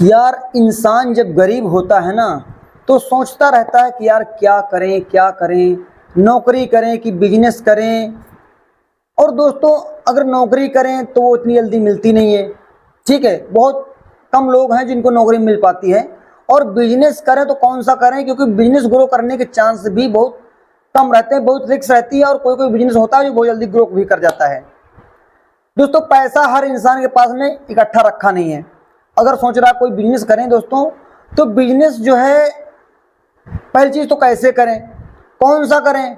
यार इंसान जब गरीब होता है ना तो सोचता रहता है कि यार क्या करें, नौकरी करें कि बिजनेस करें। और दोस्तों अगर नौकरी करें तो वो इतनी जल्दी मिलती नहीं है, ठीक है, बहुत कम लोग हैं जिनको नौकरी मिल पाती है। और बिजनेस करें तो कौन सा करें, क्योंकि बिजनेस ग्रो करने के चांस भी बहुत कम रहते हैं, बहुत रिस्क रहती है। और कोई कोई बिजनेस होता है जो बहुत जल्दी ग्रो भी कर जाता है। दोस्तों पैसा हर इंसान के पास में इकट्ठा रखा नहीं है। अगर सोच रहा कोई बिजनेस करें दोस्तों, तो बिजनेस जो है पहली चीज़ तो कैसे करें, कौन सा करें।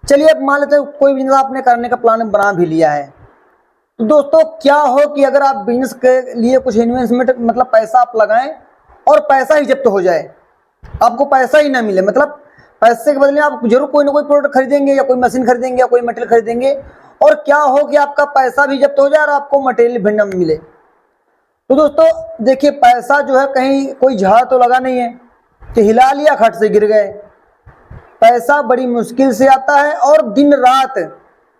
चलिए अब मान लेते हैं कोई बिजनेस आपने करने का प्लान बना भी लिया है, तो दोस्तों क्या हो कि अगर आप बिजनेस के लिए कुछ इन्वेस्टमेंट मतलब पैसा आप लगाएं और पैसा ही जब्त हो जाए, आपको पैसा ही ना मिले, मतलब पैसे के बदले आप जरूर कोई ना कोई प्रोडक्ट खरीदेंगे या कोई मशीन खरीदेंगे या कोई मटेरियल खरीदेंगे, और क्या हो कि आपका पैसा भी जब्त हो जाए और आपको मटेरियल भी ना मिले। तो दोस्तों देखिए, पैसा जो है कहीं कोई झाड़ तो लगा नहीं है कि हिला लिया खट से गिर गए। पैसा बड़ी मुश्किल से आता है, और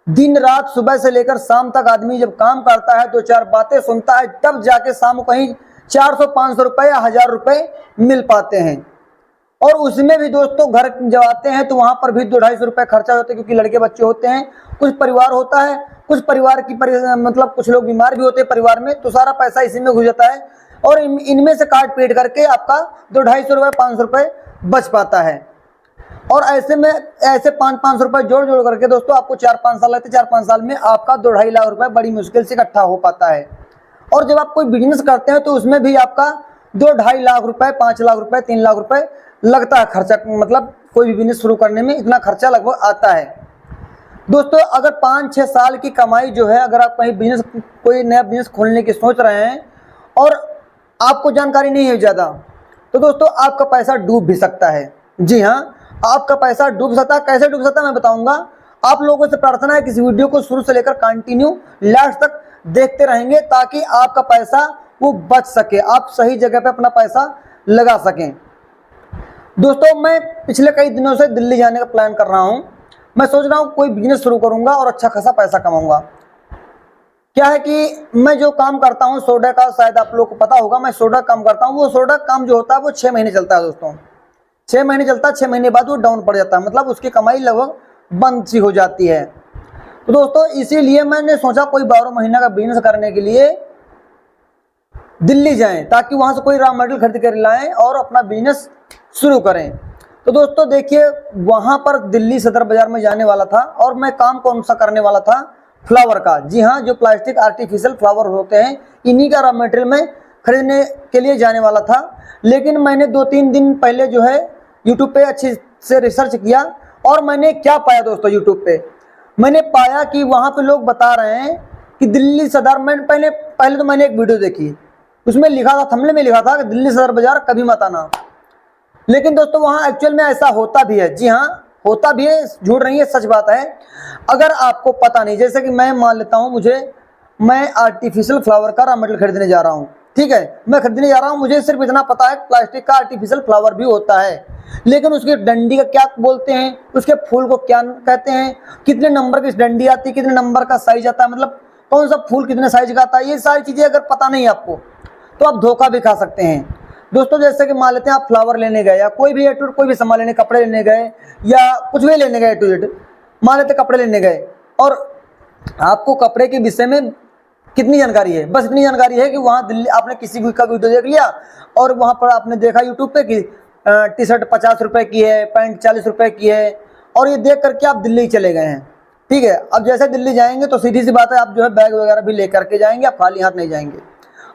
दिन रात सुबह से लेकर शाम तक आदमी जब काम करता है, दो चार बातें सुनता है, तब जाके शाम को कहीं 400-500 रुपये या 1000 रुपये मिल पाते हैं। और उसमें भी दोस्तों घर जब आते हैं तो वहाँ पर भी 200-250 रुपये खर्चा होते हैं, क्योंकि लड़के बच्चे होते हैं, कुछ परिवार होता है, कुछ परिवार की मतलब कुछ लोग बीमार भी होते हैं परिवार में, तो सारा पैसा इसी में घुस जाता है। और इनमें से काट पीट करके आपका 200-250 रुपये 500 रुपये बच पाता है। और ऐसे में ऐसे 500-500 रुपये जोड़ जोड़ करके दोस्तों आपको 4-5 साल लगते हैं। 4-5 साल में आपका 2-2.5 लाख रुपये बड़ी मुश्किल से इकट्ठा हो पाता है। और जब आप कोई बिजनेस करते हैं तो उसमें भी आपका 2-2.5 लाख रुपये, 5 लाख रुपये, 3 लाख रुपये लगता है खर्चा, मतलब कोई भी बिजनेस शुरू करने में इतना खर्चा लगभग आता है। दोस्तों अगर 5-6 साल की कमाई जो है, अगर आप कहीं बिजनेस कोई नया बिजनेस खोलने की सोच रहे हैं और आपको जानकारी नहीं है ज़्यादा, तो दोस्तों आपका पैसा डूब भी सकता है। जी हाँ, आपका पैसा डूब सकता है। कैसे डूब सकता है मैं बताऊंगा। आप लोगों से प्रार्थना है कि इस वीडियो को शुरू से लेकर कंटिन्यू लास्ट तक देखते रहेंगे, ताकि आपका पैसा वो बच सके, आप सही जगह पे अपना पैसा लगा सकें। दोस्तों मैं पिछले कई दिनों से दिल्ली जाने का प्लान कर रहा हूँ। मैं सोच रहा हूँ कोई बिजनेस शुरू करूँगा और अच्छा खासा पैसा कमाऊँगा। क्या है कि मैं जो काम करता हूँ सोडा का, शायद आप लोग को पता होगा, मैं सोडा काम करता हूँ। वो सोडा काम जो होता है वो 6 महीने चलता है दोस्तों, 6 महीने चलता है। 6 महीने बाद वो डाउन पड़ जाता है, मतलब उसकी कमाई लगभग बंद सी हो जाती है। तो दोस्तों इसीलिए मैंने सोचा कोई 12 महीना का बिजनेस करने के लिए दिल्ली जाएं, ताकि वहाँ से कोई रॉ मटेरियल खरीद कर लाएं और अपना बिजनेस शुरू करें। तो दोस्तों देखिए, वहाँ पर दिल्ली सदर बाजार में जाने वाला था, और मैं काम कौन सा करने वाला था, फ्लावर का। जी हाँ, जो प्लास्टिक आर्टिफिशियल फ्लावर होते हैं, इन्हीं का रॉ मटेरियल में खरीदने के लिए जाने वाला था। लेकिन मैंने 2-3 दिन पहले जो है यूट्यूब पे अच्छे से रिसर्च किया, और मैंने क्या पाया दोस्तों, यूट्यूब पे मैंने पाया कि वहाँ पे लोग बता रहे हैं कि दिल्ली सदर में पहले तो मैंने एक वीडियो देखी, उसमें लिखा था, थंबनेल में लिखा था कि दिल्ली सदर बाजार कभी मत आना। लेकिन दोस्तों वहाँ एक्चुअल में ऐसा होता भी है। जी हाँ, होता भी है, झूठ नहीं है, सच बात है। अगर आपको पता नहीं, जैसे कि मैं मान लेता हूँ, मैं आर्टिफिशियल फ्लावर का रॉ मटेरियल खरीदने जा रहा हूँ, ठीक है, मैं खरीदने जा रहा हूँ, मुझे सिर्फ इतना पता है प्लास्टिक का आर्टिफिशियल फ्लावर भी होता है, लेकिन उसकी डंडी का क्या बोलते हैं, उसके फूल को क्या कहते हैं, कितने नंबर की डंडी आती है, कितने नंबर का साइज आता है, मतलब कौन सा फूल कितने साइज का आता है, ये सारी चीज़ें अगर पता नहीं आपको तो आप धोखा भी खा सकते हैं। दोस्तों जैसे कि मान लेते हैं आप फ्लावर लेने गए, या कोई भी कोई भी सामान लेने, कपड़े लेने गए, या कुछ भी लेने गए, टू जेड मान लेते कपड़े लेने गए, और आपको कपड़े के विषय में कितनी जानकारी है, बस इतनी जानकारी है कि वहाँ दिल्ली आपने किसी का वीडियो देख लिया, और वहाँ पर आपने देखा यूट्यूब पे कि टी शर्ट 50 रुपये की है, पैंट 40 रुपये की है, और ये देख करके आप दिल्ली चले गए हैं। ठीक है, अब जैसे दिल्ली जाएंगे तो सीधी सी बात है, आप जो है बैग वगैरह भी ले करके जाएंगे, आप खाली हाथ नहीं जाएंगे।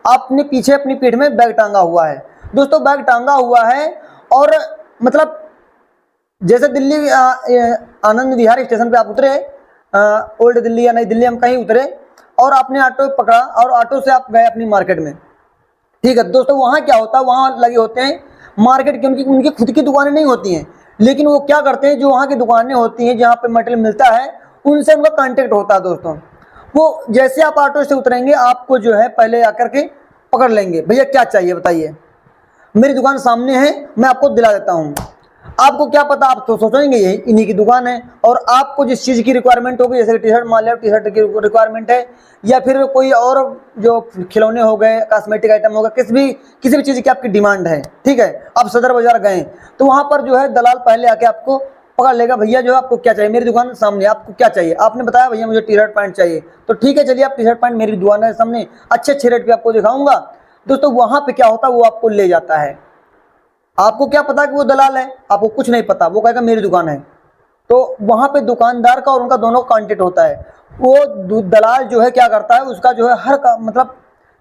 आपने पीछे अपनी पीठ में बैग टांगा हुआ है दोस्तों, बैग टांगा हुआ है, और मतलब जैसे दिल्ली आनंद विहार स्टेशन पे आप उतरे, ओल्ड दिल्ली या नई दिल्ली हम कहीं उतरे, और आपने ऑटो पकड़ा और ऑटो से आप गए अपनी मार्केट में। ठीक है दोस्तों, वहाँ क्या होता है, वहाँ लगे होते हैं मार्केट की, उनकी खुद की दुकानें नहीं होती हैं, लेकिन वो क्या करते हैं, जो वहाँ की दुकानें होती हैं जहाँ पे मटेरियल मिलता है, उनसे उनका कांटेक्ट होता है दोस्तों। वो जैसे आप ऑटो से उतरेंगे, आपको जो है पहले आकर के पकड़ लेंगे, भैया क्या चाहिए बताइए, मेरी दुकान सामने है, मैं आपको दिला देता हूँ। आपको क्या पता, आप तो सोचेंगे ये इन्हीं की दुकान है, और आपको जिस चीज़ की रिक्वायरमेंट होगी, जैसे टी शर्ट मान लिया, टी शर्ट की रिक्वायरमेंट है, या फिर कोई और जो खिलौने हो गए, कॉस्मेटिक आइटम होगा, किसी भी चीज़ की आपकी डिमांड है, ठीक है, आप सदर बाजार गए तो वहाँ पर जो है दलाल पहले आके आपको पकड़ लेगा, भैया जो है आपको क्या चाहिए, मेरी दुकान सामने, आपको क्या चाहिए, आपने बताया भैया मुझे टी शर्ट पैंट चाहिए, तो ठीक है चलिए आप टी शर्ट पैंट मेरी दुकान है सामने, अच्छे रेट पे आपको दिखाऊंगा। दोस्तों वहाँ पे क्या होता है, वो आपको ले जाता है। आपको क्या पता कि वो दलाल है, आपको कुछ नहीं पता, वो कहेगा मेरी दुकान है। तो वहाँ पे दुकानदार का और उनका दोनों कॉन्टेक्ट होता है। वो दलाल जो है क्या करता है, उसका जो है हर का मतलब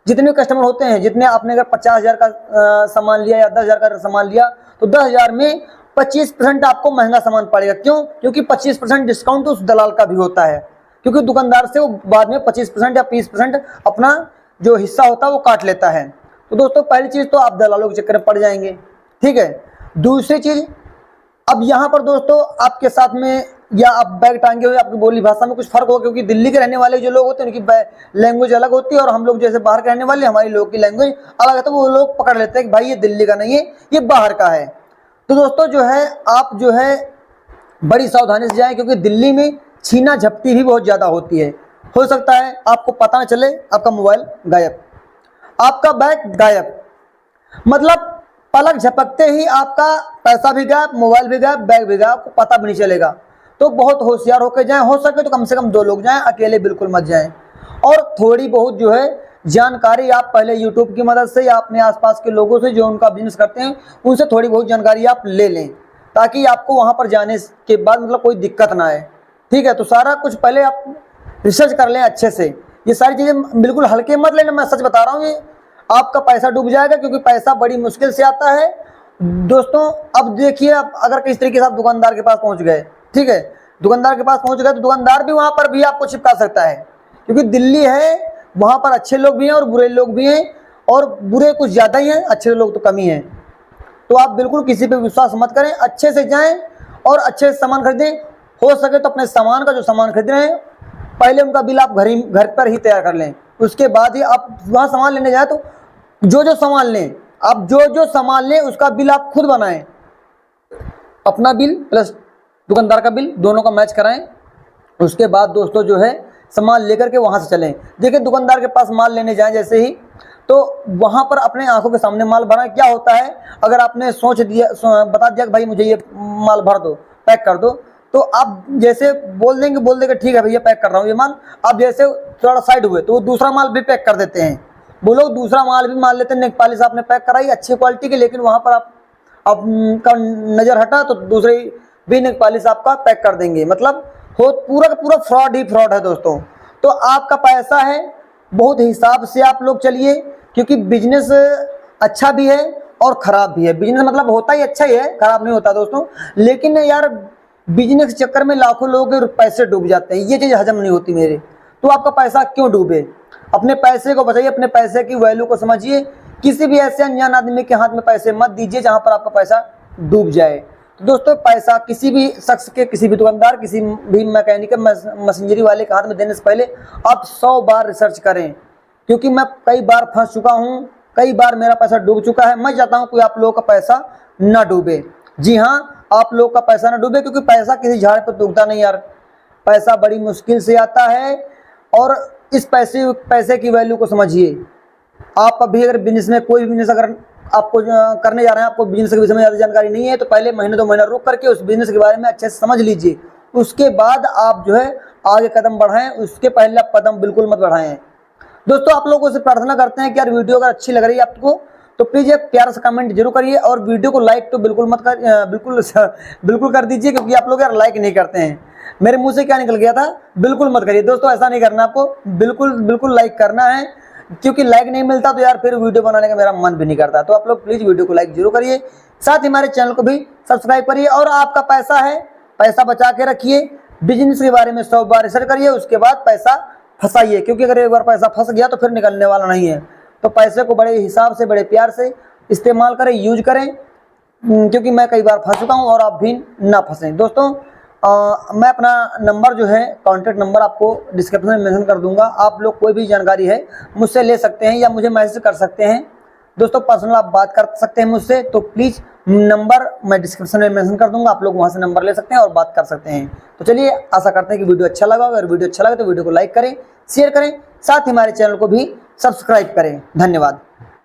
जितने कस्टमर होते हैं, जितने आपने अगर 50,000 का सामान लिया या 10,000 का सामान लिया, तो 10,000 में 25% आपको महंगा सामान पड़ेगा। क्यों? क्योंकि 25% डिस्काउंट उस दलाल का भी होता है, क्योंकि दुकानदार से वो बाद में 25% या 20% अपना जो हिस्सा होता है वो काट लेता है। तो दोस्तों पहली चीज़ तो आप दलालों के चक्कर में पड़ जाएंगे, ठीक है। दूसरी चीज़, अब यहाँ पर दोस्तों आपके साथ में या आप बैग टांगे हुए, आपकी बोली भाषा में कुछ फर्क होगा, क्योंकि दिल्ली के रहने वाले जो लोग होते हैं उनकी लैंग्वेज अलग होती है, और हम लोग जैसे बाहर के रहने वाले, हमारी लोग की लैंग्वेज अलग है, तो वो लोग पकड़ लेते हैं कि भाई ये दिल्ली का नहीं है, ये बाहर का है। तो दोस्तों जो है आप जो है बड़ी सावधानी से जाएं, क्योंकि दिल्ली में छीना झपटी भी बहुत ज़्यादा होती है। हो सकता है आपको पता न चले, आपका मोबाइल गायब, आपका बैग गायब, मतलब पलक झपकते ही आपका पैसा भी गायब, मोबाइल भी गायब, बैग भी गायब, आपको पता भी नहीं चलेगा। तो बहुत होशियार होकर जाएं, हो सके तो कम से कम 2 लोग जाएं, अकेले बिल्कुल मत जाएं। और थोड़ी बहुत जो है जानकारी आप पहले यूट्यूब की मदद से या अपने आसपास के लोगों से जो उनका बिजनेस करते हैं उनसे थोड़ी बहुत जानकारी आप ले लें, ताकि आपको वहाँ पर जाने के बाद मतलब कोई दिक्कत ना आए, ठीक है। तो सारा कुछ पहले आप रिसर्च कर लें अच्छे से, ये सारी चीज़ें बिल्कुल हल्के मत लेना, मैं सच बता रहा हूँ, ये आपका पैसा डूब जाएगा, क्योंकि पैसा बड़ी मुश्किल से आता है दोस्तों। अब देखिए, आप अगर किस तरीके से आप दुकानदार के पास पहुंच गए, ठीक है, दुकानदार के पास पहुंच गए तो दुकानदार भी वहां पर भी आपको चिपका सकता है, क्योंकि दिल्ली है, वहां पर अच्छे लोग भी हैं और बुरे लोग भी हैं, और बुरे कुछ ज़्यादा ही हैं, अच्छे लोग तो कम ही हैं। तो आप बिल्कुल किसी पे विश्वास मत करें, अच्छे से जाएं और अच्छे से सामान खरीदें। हो सके तो अपने सामान का जो सामान खरीद रहे हैं पहले उनका बिल आप घर पर ही तैयार कर लें, उसके बाद ही आप वहाँ सामान लेने जाए तो जो सामान लें, आप जो सामान लें उसका बिल आप खुद बनाएं, अपना बिल प्लस दुकानदार का बिल दोनों का मैच कराएं। उसके बाद दोस्तों जो है सामान लेकर के वहाँ से चलें। देखिए दुकानदार के पास माल लेने जाएं जैसे ही, तो वहाँ पर अपने आंखों के सामने माल भरा। क्या होता है, अगर आपने बता दिया कि भाई मुझे ये माल भर दो, पैक कर दो, तो आप जैसे बोल देंगे ठीक है भैया पैक कर रहा हूँ ये माल, आप जैसे थोड़ा साइड हुए तो वो दूसरा माल भी पैक कर देते हैं। वो लोग दूसरा माल भी मान लेते हैं, नेक पॉलिश आपने पैक कराई अच्छी क्वालिटी की, लेकिन वहाँ पर आपका नज़र हटा तो दूसरी भी नेक पॉलिश आपका पैक कर देंगे। मतलब हो पूरा का पूरा फ्रॉड ही फ्रॉड है दोस्तों। तो आपका पैसा है, बहुत हिसाब से आप लोग चलिए, क्योंकि बिजनेस अच्छा भी है और ख़राब भी है। बिजनेस मतलब होता ही अच्छा ही है, ख़राब नहीं होता दोस्तों, लेकिन यार बिजनेस के चक्कर में लाखों लोगों के पैसे डूब जाते हैं, ये चीज़ हजम नहीं होती मेरे। तो आपका पैसा क्यों डूबे, अपने पैसे को बचाइए, अपने पैसे की वैल्यू को समझिए। किसी भी ऐसे अनजान आदमी के हाथ में पैसे मत दीजिए जहां पर आपका पैसा डूब जाए। तो दोस्तों पैसा किसी भी शख्स के, किसी भी दुकानदार, किसी भी मैकेनिक, मशीनरी वाले के हाथ में देने से पहले आप 100 बार रिसर्च करें, क्योंकि मैं कई बार फंस चुका हूँ, कई बार मेरा पैसा डूब चुका है। मैं चाहता हूँ कि आप लोगों का पैसा ना डूबे। जी हाँ, आप लोग का पैसा ना डूबे, क्योंकि पैसा किसी झाड़ पर उगता नहीं यार, पैसा बड़ी मुश्किल से आता है। और इस पैसे की वैल्यू को समझिए। आप अभी अगर बिजनेस में कोई बिजनेस अगर आपको करने जा रहे हैं, आपको बिजनेस के विषय में ज़्यादा जानकारी नहीं है, तो पहले महीने 2 महीना रुक करके उस बिजनेस के बारे में अच्छे से समझ लीजिए, उसके बाद आप जो है आगे कदम बढ़ाएं। उसके पहले आप कदम बिल्कुल मत बढ़ाएं। दोस्तों आप लोगों से प्रार्थना करते हैं कि यार वीडियो अगर अच्छी लग रही है आपको तो प्लीज़ एक प्यारा सा कमेंट जरूर करिए, और वीडियो को लाइक तो बिल्कुल कर दीजिए, क्योंकि आप लोग यार लाइक नहीं करते हैं। मेरे मुंह से क्या निकल गया था, बिल्कुल मत करिए दोस्तों, ऐसा नहीं करना आपको, बिल्कुल लाइक करना है, क्योंकि लाइक नहीं मिलता तो यार फिर वीडियो बनाने का मेरा मन भी नहीं करता। तो आप लोग प्लीज़ वीडियो को लाइक जरूर करिए, साथ ही हमारे चैनल को भी सब्सक्राइब करिए। और आपका पैसा है, पैसा बचा के रखिए, बिजनेस के बारे में 100 बार रिसर्च करिए, उसके बाद पैसा फंसाइए, क्योंकि अगर एक बार पैसा फंस गया तो फिर निकलने वाला नहीं है। तो पैसे को बड़े हिसाब से, बड़े प्यार से इस्तेमाल करें, यूज करें, क्योंकि मैं कई बार फंस चुका हूँ और आप भी ना फंसें। दोस्तों मैं अपना नंबर जो है, कॉन्टैक्ट नंबर आपको डिस्क्रिप्शन में मेंशन कर दूंगा। आप लोग कोई भी जानकारी है मुझसे ले सकते हैं या मुझे मैसेज कर सकते हैं। दोस्तों पर्सनल आप बात कर सकते हैं मुझसे, तो प्लीज़ नंबर मैं डिस्क्रिप्शन में मेंशन कर दूंगा, आप लोग वहां से नंबर ले सकते हैं और बात कर सकते हैं। तो चलिए, आशा करते हैं कि वीडियो अच्छा लगा। अगर वीडियो अच्छा लगा तो वीडियो को लाइक करें, शेयर करें, साथ ही हमारे चैनल को भी सब्सक्राइब करें। धन्यवाद।